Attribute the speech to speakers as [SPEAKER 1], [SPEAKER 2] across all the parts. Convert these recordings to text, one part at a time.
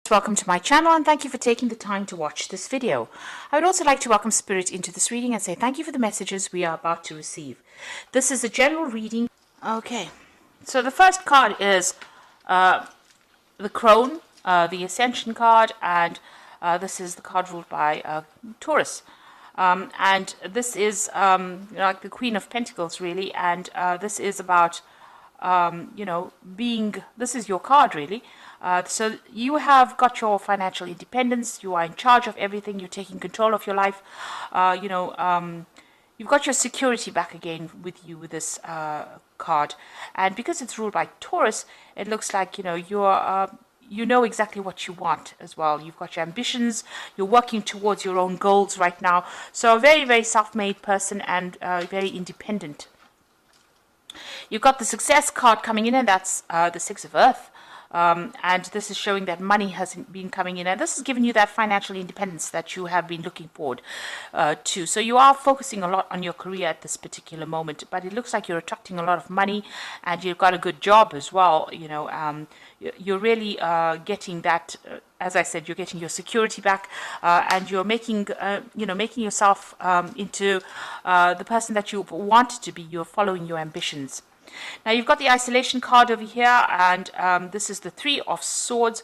[SPEAKER 1] Welcome to my channel and thank you for taking the time to watch this video. I would also like to welcome Spirit into this reading and say thank you for the messages we are about to receive. This is a general reading. Okay, so the first card is the Crone, the Ascension card, and this is the card ruled by Taurus. And this is like the Queen of Pentacles really, and this is about this is your card really. So you have got your financial independence, you are in charge of everything, you're taking control of your life, you've got your security back again with you with this card. And because it's ruled by Taurus, it looks like, you know exactly what you want as well. You've got your ambitions, you're working towards your own goals right now. So a very, very self-made person and very independent. You've got the Success card coming in, and that's the Six of Earth. And this is showing that money has been coming in, and this is giving you that financial independence that you have been looking forward to. So you are focusing a lot on your career at this particular moment, but it looks like you're attracting a lot of money, and you've got a good job as well. You're really getting that. As I said, you're getting your security back, and you're making, making yourself into the person that you wanted to be. You're following your ambitions. Now you've got the Isolation card over here, and this is the Three of Swords,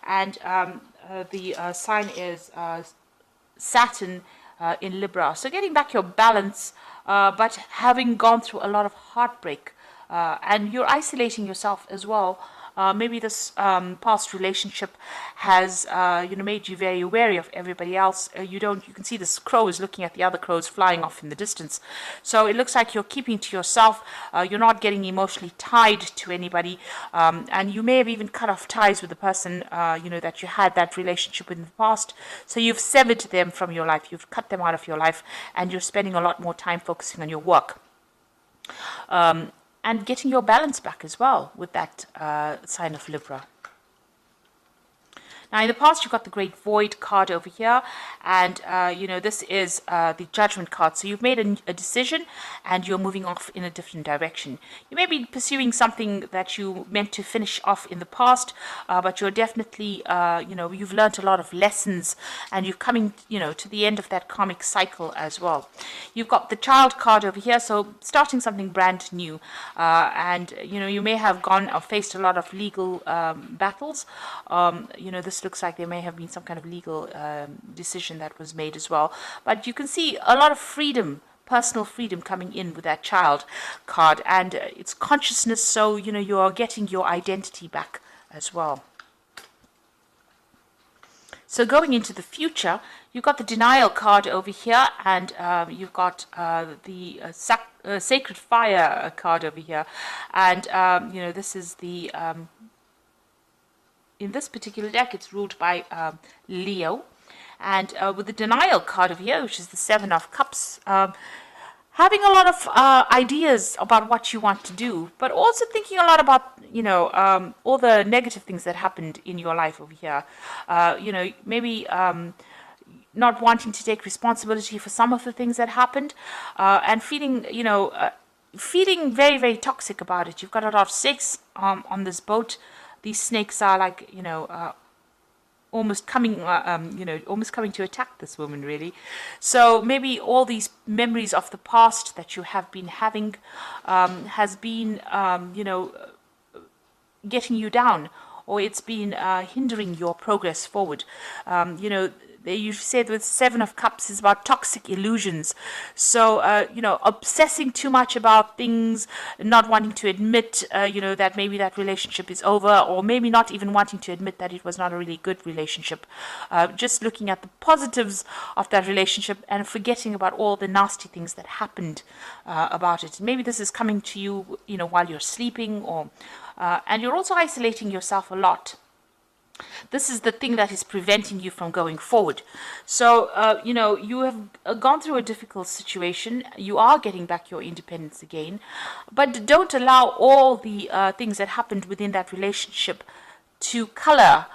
[SPEAKER 1] and the sign is Saturn in Libra. So getting back your balance, but having gone through a lot of heartbreak, and you're isolating yourself as well. Maybe this past relationship has made you very wary of everybody else. You can see this crow is looking at the other crows flying off in the distance. So it looks like you're keeping to yourself. You're not getting emotionally tied to anybody, and you may have even cut off ties with the person that you had that relationship with in the past. So you've severed them from your life. You've cut them out of your life, and you're spending a lot more time focusing on your work. And getting your balance back as well with that sign of Libra. Now, in the past, you've got the Great Void card over here, and, this is the Judgment card. So you've made a decision, and you're moving off in a different direction. You may be pursuing something that you meant to finish off in the past, but you're definitely, you've learned a lot of lessons, and you're coming, to the end of that karmic cycle as well. You've got the Child card over here, so starting something brand new, and, you may have gone or faced a lot of legal battles. This looks like there may have been some kind of legal decision that was made as well. But you can see a lot of freedom, personal freedom coming in with that Child card. And it's consciousness, so, you are getting your identity back as well. So going into the future, you've got the Denial card over here, and you've got the Sacred Fire card over here. And, this is the... in this particular deck, it's ruled by Leo. And with the Denial card over here, which is the Seven of Cups, having a lot of ideas about what you want to do, but also thinking a lot about, all the negative things that happened in your life over here. Maybe not wanting to take responsibility for some of the things that happened, and feeling, feeling very, very toxic about it. You've got a lot of snakes on this boat. These snakes are like, almost coming to attack this woman, really. So maybe all these memories of the past that you have been having has been, getting you down, or it's been hindering your progress forward. They usually say that the Seven of Cups is about toxic illusions. So, obsessing too much about things, not wanting to admit, that maybe that relationship is over, or maybe not even wanting to admit that it was not a really good relationship. Just looking at the positives of that relationship and forgetting about all the nasty things that happened about it. Maybe this is coming to you, while you're sleeping, or and you're also isolating yourself a lot. This is the thing that is preventing you from going forward. So, you have gone through a difficult situation. You are getting back your independence again. But don't allow all the things that happened within that relationship to color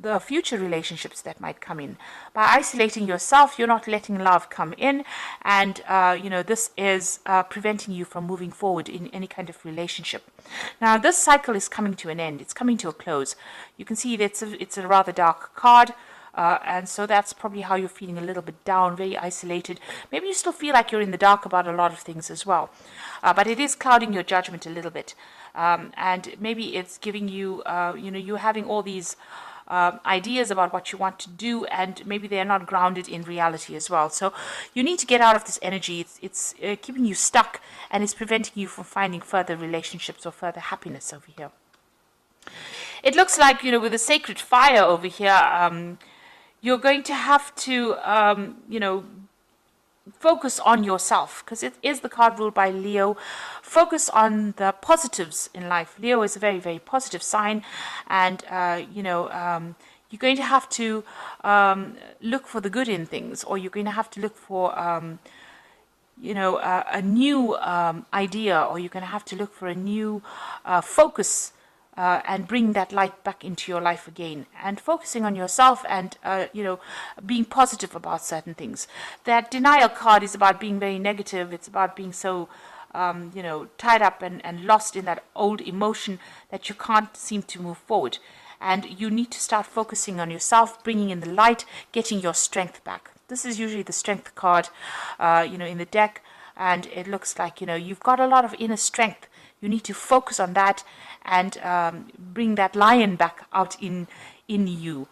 [SPEAKER 1] the future relationships that might come in. By isolating yourself, you're not letting love come in, and this is preventing you from moving forward in any kind of relationship. Now, this cycle is coming to an end. It's coming to a close. You can see that it's a rather dark card. And so that's probably how you're feeling, a little bit down, very isolated. Maybe you still feel like you're in the dark about a lot of things as well. But it is clouding your judgment a little bit. And maybe it's giving you, you're having all these ideas about what you want to do, and maybe they're not grounded in reality as well. So you need to get out of this energy. It's keeping you stuck, and it's preventing you from finding further relationships or further happiness over here. It looks like, with the sacred fire over here, you're going to have to, focus on yourself, because it is the card ruled by Leo. Focus on the positives in life. Leo is a very, very positive sign, and, you're going to have to look for the good in things, or you're going to have to look for, a new idea, or you're going to have to look for a new focus, and bring that light back into your life again, and focusing on yourself, and being positive about certain things. That denial card is about being very negative. It's about being so tied up and lost in that old emotion that you can't seem to move forward. And you need to start focusing on yourself, bringing in the light, getting your strength back. This is usually the strength card in the deck, and it looks like you've got a lot of inner strength. You need to focus on that and bring that lion back out in you,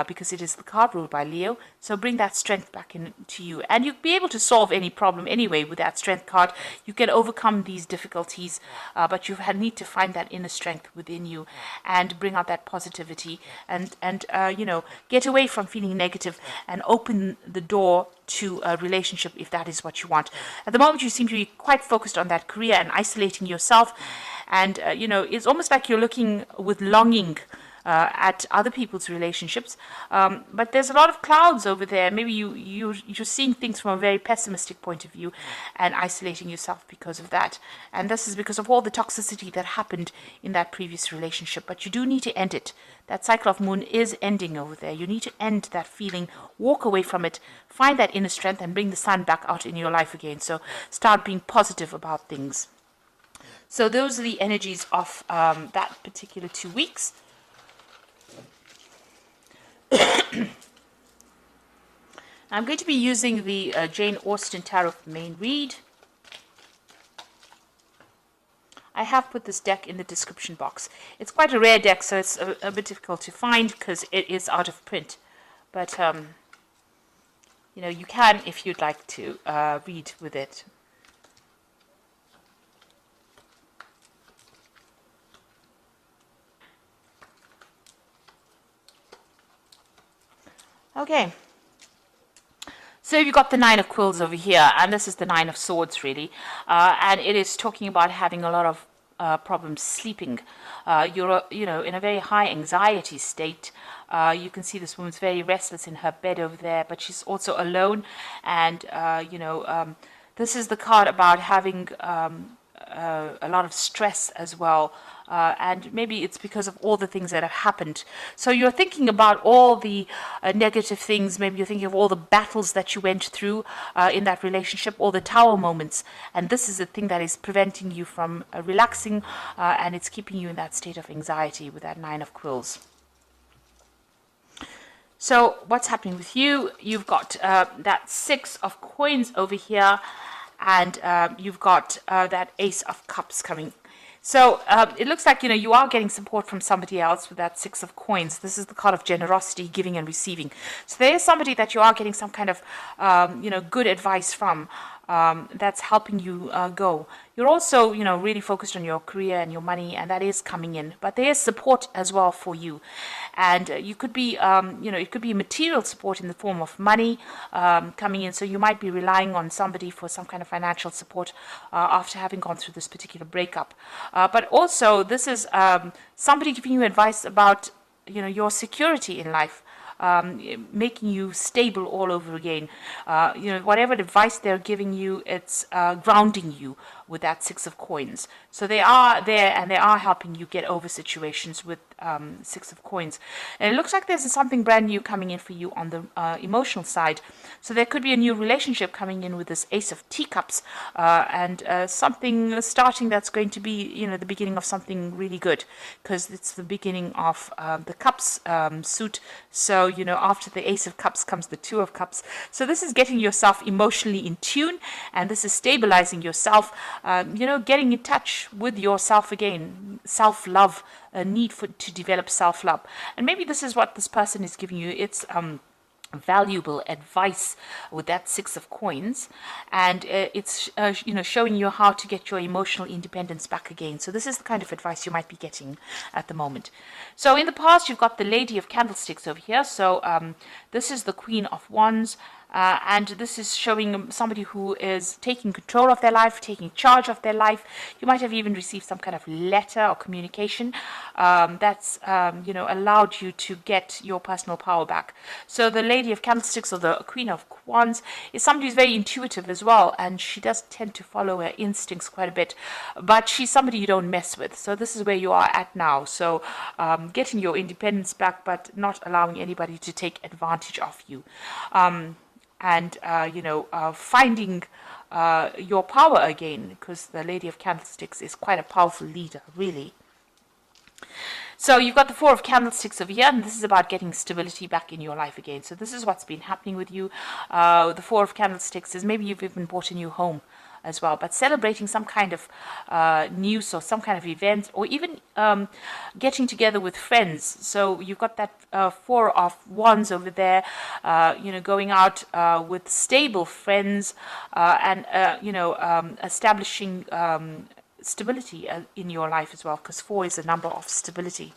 [SPEAKER 1] because it is the card ruled by Leo. So bring that strength back into you, and you'll be able to solve any problem anyway with that strength card. You can overcome these difficulties, but you need to find that inner strength within you and bring out that positivity, and get away from feeling negative and open the door to a relationship if that is what you want. At the moment, you seem to be quite focused on that career and isolating yourself, and it's almost like you're looking with longing at other people's relationships, but there's a lot of clouds over there. Maybe you're seeing things from a very pessimistic point of view and isolating yourself because of that. And this is because of all the toxicity that happened in that previous relationship. But you do need to end it. That cycle of moon is ending over there. You need to end that feeling, walk away from it, find that inner strength, and bring the sun back out in your life again. So start being positive about things. So those are the energies of that particular 2 weeks. I'm going to be using the Jane Austen Tarot Main Read. I have put this deck in the description box. It's quite a rare deck, so it's a bit difficult to find because it is out of print. But, you can, if you'd like to, read with it. Okay, so you've got the Nine of Quills over here, and this is the Nine of Swords, really, and it is talking about having a lot of problems sleeping. You're, in a very high anxiety state. You can see this woman's very restless in her bed over there, but she's also alone, and, this is the card about having a lot of stress as well. And maybe it's because of all the things that have happened. So you're thinking about all the negative things. Maybe you're thinking of all the battles that you went through in that relationship, all the tower moments. And this is the thing that is preventing you from relaxing, and it's keeping you in that state of anxiety with that Nine of Quills. So what's happening with you? You've got that Six of Coins over here, and you've got that Ace of Cups coming. So it looks like, you are getting support from somebody else with that Six of Coins. This is the card of generosity, giving and receiving. So there is somebody that you are getting some kind of, good advice from, that's helping you go. You're also, really focused on your career and your money, and that is coming in. But there is support as well for you. And you could be, it could be material support in the form of money coming in. So you might be relying on somebody for some kind of financial support after having gone through this particular breakup. But also, this is somebody giving you advice about, your security in life. Making you stable all over again. Whatever advice they're giving you, it's grounding you with that Six of Coins. So they are there, and they are helping you get over situations with Six of Coins. And it looks like there's something brand new coming in for you on the emotional side. So there could be a new relationship coming in with this Ace of Teacups, and something starting that's going to be, the beginning of something really good, because it's the beginning of the Cups suit. So, after the Ace of Cups comes the Two of Cups. So this is getting yourself emotionally in tune, and this is stabilizing yourself, getting in touch with yourself again, self-love, a need to develop self-love. And maybe this is what this person is giving you. It's valuable advice with that Six of Coins, and it's showing you how to get your emotional independence back again. So this is the kind of advice you might be getting at the moment. So in the past, you've got the Lady of Candlesticks over here. So this is the Queen of Wands. And this is showing somebody who is taking control of their life, taking charge of their life. You might have even received some kind of letter or communication that's allowed you to get your personal power back. So the Lady of Candlesticks, or the Queen of Wands, is somebody who's very intuitive as well, and she does tend to follow her instincts quite a bit, but she's somebody you don't mess with. So this is where you are at now. So getting your independence back, but not allowing anybody to take advantage of you. And finding your power again, because the Lady of Candlesticks is quite a powerful leader, really. So you've got the Four of Candlesticks over here, and this is about getting stability back in your life again. So this is what's been happening with you. The Four of Candlesticks is maybe you've even bought a new home as well, but celebrating some kind of news or some kind of event, or even getting together with friends. So you've got that Four of Wands over there, going out with stable friends, and establishing stability in your life as well, because 4 is a number of stability.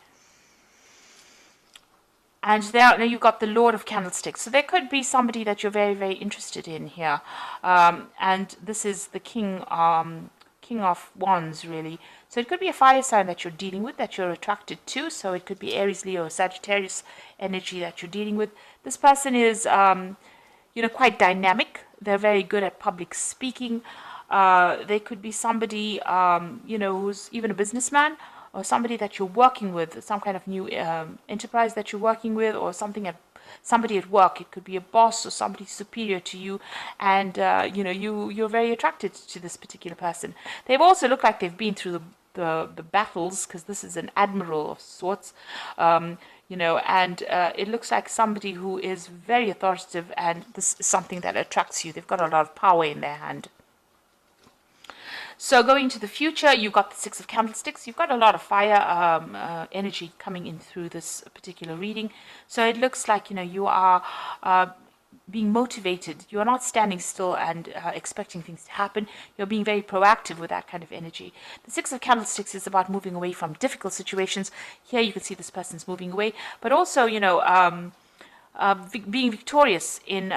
[SPEAKER 1] And now you've got the Lord of Candlesticks. So there could be somebody that you're very, very interested in here. And this is the King of Wands, really. So it could be a fire sign that you're dealing with, that you're attracted to. So it could be Aries, Leo, Sagittarius energy that you're dealing with. This person is, quite dynamic. They're very good at public speaking. They could be somebody, who's even a businessman, or somebody that you're working with, some kind of new enterprise that you're working with, or somebody at work. It could be a boss or somebody superior to you, and you're very attracted to this particular person. They've also looked like they've been through the battles, because this is an admiral of sorts, and it looks like somebody who is very authoritative, and this is something that attracts you. They've got a lot of power in their hand. So going to the future, you've got the Six of Candlesticks. You've got a lot of fire energy coming in through this particular reading. So it looks like, you are being motivated. You're not standing still and expecting things to happen. You're being very proactive with that kind of energy. The Six of Candlesticks is about moving away from difficult situations. Here you can see this person's moving away, but also, being victorious in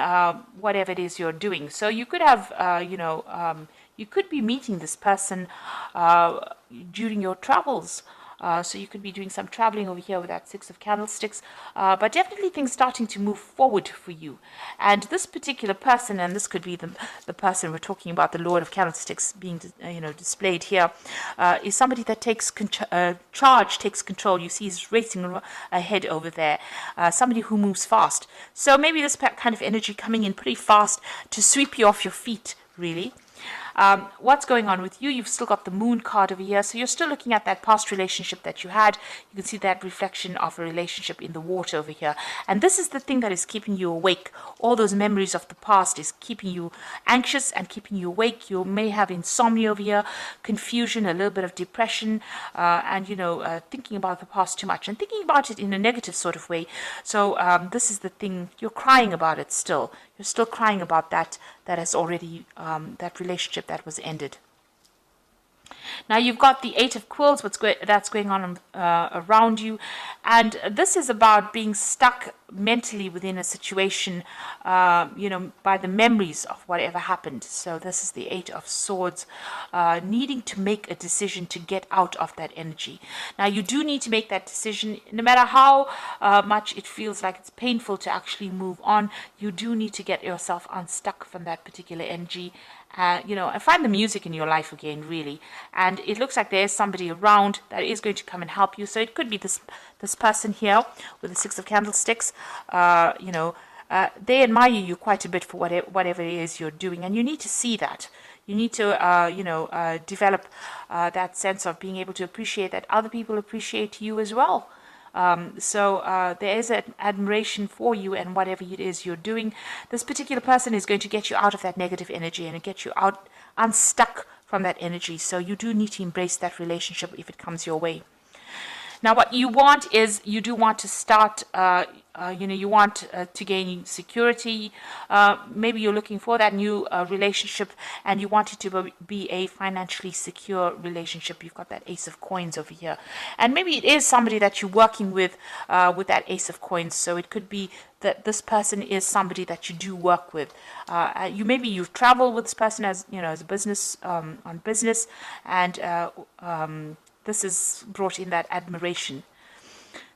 [SPEAKER 1] whatever it is you're doing. So you could have, you could be meeting this person during your travels. So you could be doing some traveling over here with that Six of Candlesticks, but definitely things starting to move forward for you. And this particular person, and this could be the person we're talking about, the Lord of Candlesticks being displayed here, is somebody that takes charge, takes control. You see he's racing ahead over there, somebody who moves fast. So maybe this kind of energy coming in pretty fast to sweep you off your feet, really. What's going on with you? You've still got the Moon card over here, so you're still looking at that past relationship that you had. You can see that reflection of a relationship in the water over here, and this is the thing that is keeping you awake. All those memories of the past is keeping you anxious and keeping you awake. You may have insomnia over here, confusion, a little bit of depression, and thinking about the past too much and thinking about it in a negative sort of way. So this is the thing, you're crying about it still. You're still crying about that has already, that relationship that was ended. Now you've got the Eight of Quills, that's going on around you, and this is about being stuck mentally within a situation, by the memories of whatever happened. So this is the Eight of Swords, needing to make a decision to get out of that energy. Now you do need to make that decision, no matter how much it feels like it's painful to actually move on. You do need to get yourself unstuck from that particular energy and find the music in your life again, really. And it looks like there is somebody around that is going to come and help you. So it could be this person here with the Six of Candlesticks. They admire you quite a bit for whatever it is you're doing, and you need to see that. You need to, develop that sense of being able to appreciate that other people appreciate you as well. So there is an admiration for you and whatever it is you're doing. This particular person is going to get you out of that negative energy and get you out unstuck from that energy. So you do need to embrace that relationship if it comes your way. Now, what you want is you do want to start, you want to gain security. Maybe you're looking for that new relationship and you want it to be a financially secure relationship. You've got that Ace of Coins over here. And maybe it is somebody that you're working with that Ace of Coins. So it could be that this person is somebody that you do work with. You've traveled with this person as a business, on business, and this is brought in that admiration.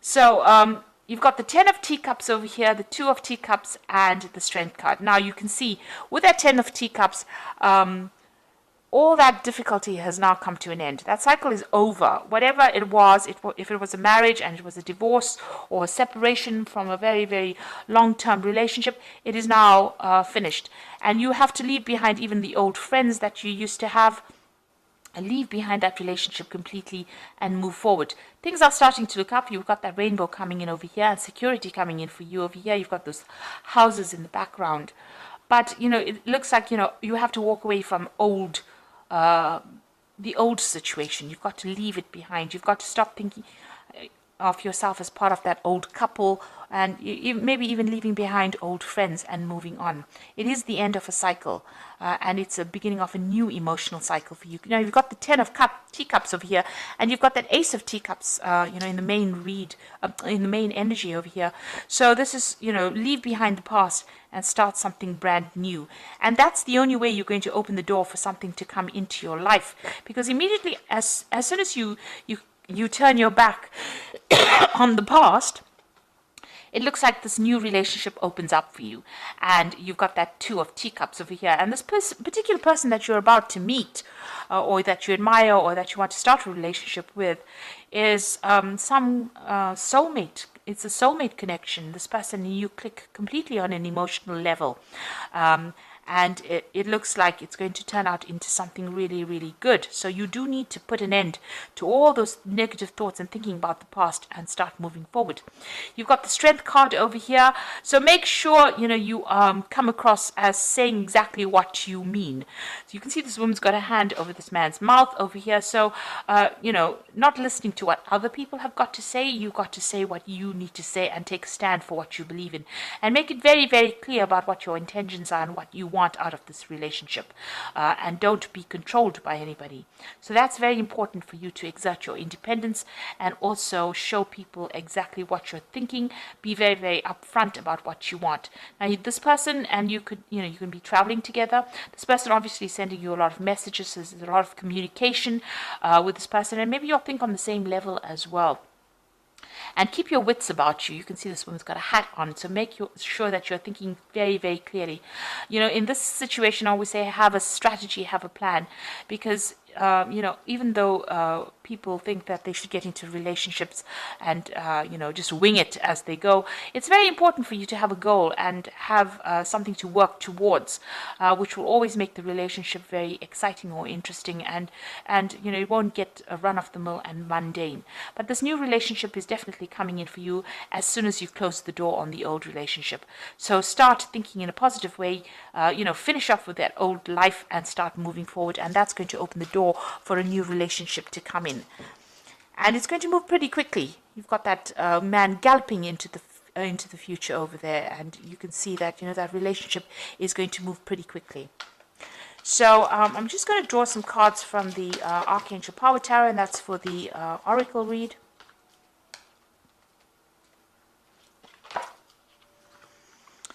[SPEAKER 1] So you've got the 10 of Teacups over here, the 2 of Teacups, and the Strength card. Now you can see with that 10 of Teacups, all that difficulty has now come to an end. That cycle is over. Whatever it was, if it was a marriage and it was a divorce or a separation from a very, very long-term relationship, it is now finished. And you have to leave behind even the old friends that you used to have, and leave behind that relationship completely and move forward. Things are starting to look up. You've got that rainbow coming in over here and security coming in for you over here. You've got those houses in the background. But, it looks like, you have to walk away from the old situation. You've got to leave it behind. You've got to stop thinking of yourself as part of that old couple, and maybe even leaving behind old friends and moving on. It is the end of a cycle, and it's a beginning of a new emotional cycle for you. Now you've got the 10 of Teacups over here, and you've got that Ace of Teacups, in the main read, in the main energy over here. So this is, leave behind the past and start something brand new. And that's the only way you're going to open the door for something to come into your life, because immediately as soon as you turn your back on the past, it looks like this new relationship opens up for you. And you've got that 2 of Teacups over here. And this particular person that you're about to meet, or that you admire, or that you want to start a relationship with, is some soulmate. It's a soulmate connection. This person, you click completely on an emotional level. And it looks like it's going to turn out into something really, really good. So you do need to put an end to all those negative thoughts and thinking about the past and start moving forward. You've got the Strength card over here. So make sure, you come across as saying exactly what you mean. So you can see this woman's got a hand over this man's mouth over here. So, not listening to what other people have got to say. You've got to say what you need to say and take a stand for what you believe in. And make it very, very clear about what your intentions are and what you want out of this relationship, and don't be controlled by anybody. So that's very important for you to exert your independence and also show people exactly what you're thinking. Be very, very upfront about what you want. Now this person and you can be traveling together. This person obviously sending you a lot of messages. So there's a lot of communication with this person, and maybe you'll think on the same level as well. And keep your wits about you. You can see this woman's got a hat on, so make sure that you're thinking very, very clearly. In this situation, I always say have a strategy, have a plan, because even though people think that they should get into relationships and, just wing it as they go, it's very important for you to have a goal and have something to work towards, which will always make the relationship very exciting or interesting, and it won't get a run-of-the-mill and mundane. But this new relationship is definitely coming in for you as soon as you've closed the door on the old relationship. So start thinking in a positive way, finish off with that old life and start moving forward, and that's going to open the door for a new relationship to come in. And it's going to move pretty quickly. You've got that man galloping into the future over there, and you can see that that relationship is going to move pretty quickly. So I'm just going to draw some cards from the Archangel Power Tarot, and that's for the Oracle read.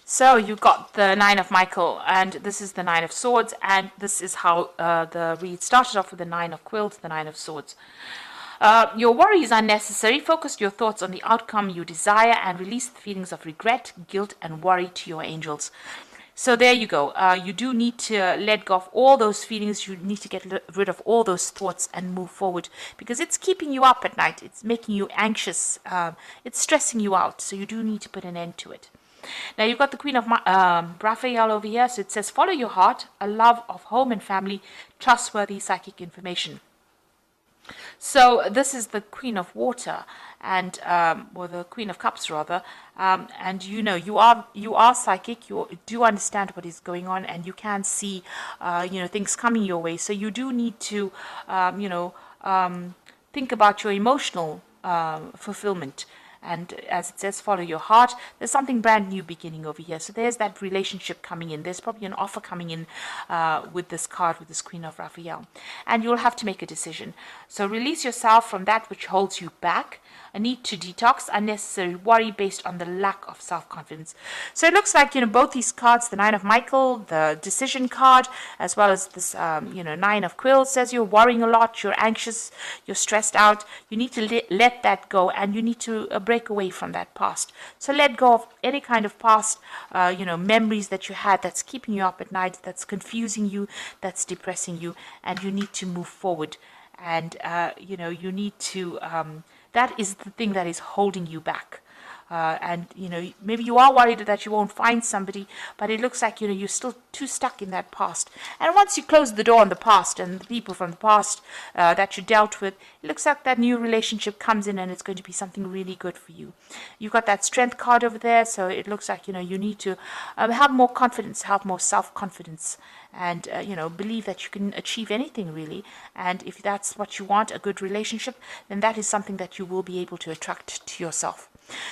[SPEAKER 1] So you got the 9 of Michael, and this is the 9 of Swords, and this is how the read started off with the 9 of Quills, the 9 of Swords. Your worry is unnecessary. Focus your thoughts on the outcome you desire and release the feelings of regret, guilt, and worry to your angels. So there you go. You do need to let go of all those feelings. You need to get rid of all those thoughts and move forward, because it's keeping you up at night. It's making you anxious. It's stressing you out. So you do need to put an end to it. Now you've got the Queen of Raphael over here. So it says, follow your heart, a love of home and family, trustworthy psychic information. So this is the Queen of Water, and or the Queen of Cups rather, and you know you are psychic. You do understand what is going on, and you can see things coming your way. So you do need to think about your emotional fulfillment. And as it says, follow your heart. There's something brand new beginning over here. So there's that relationship coming in. There's probably an offer coming in with this card, with this Queen of Raphael. And you'll have to make a decision. So release yourself from that which holds you back. A need to detox unnecessary worry based on the lack of self-confidence. So it looks like, both these cards, the Nine of Michael, the decision card, as well as this, Nine of Quills, says you're worrying a lot, you're anxious, you're stressed out. You need to let that go, and you need to break away from that past. So let go of any kind of past, memories that you had that's keeping you up at night, that's confusing you, that's depressing you, and you need to move forward. And, you need to... that is the thing that is holding you back. And maybe you are worried that you won't find somebody, but it looks like you're still too stuck in that past. And once you close the door on the past and the people from the past that you dealt with, it looks like that new relationship comes in, and it's going to be something really good for you. You've got that Strength card over there, so it looks like you need to have more confidence, have more self-confidence, and believe that you can achieve anything really. And if that's what you want, a good relationship, then that is something that you will be able to attract to yourself.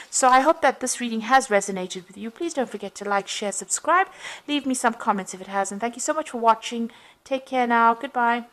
[SPEAKER 1] So I hope that this reading has resonated with you. Please don't forget to like, share, subscribe. Leave me some comments if it has. And thank you so much for watching. Take care now. Goodbye.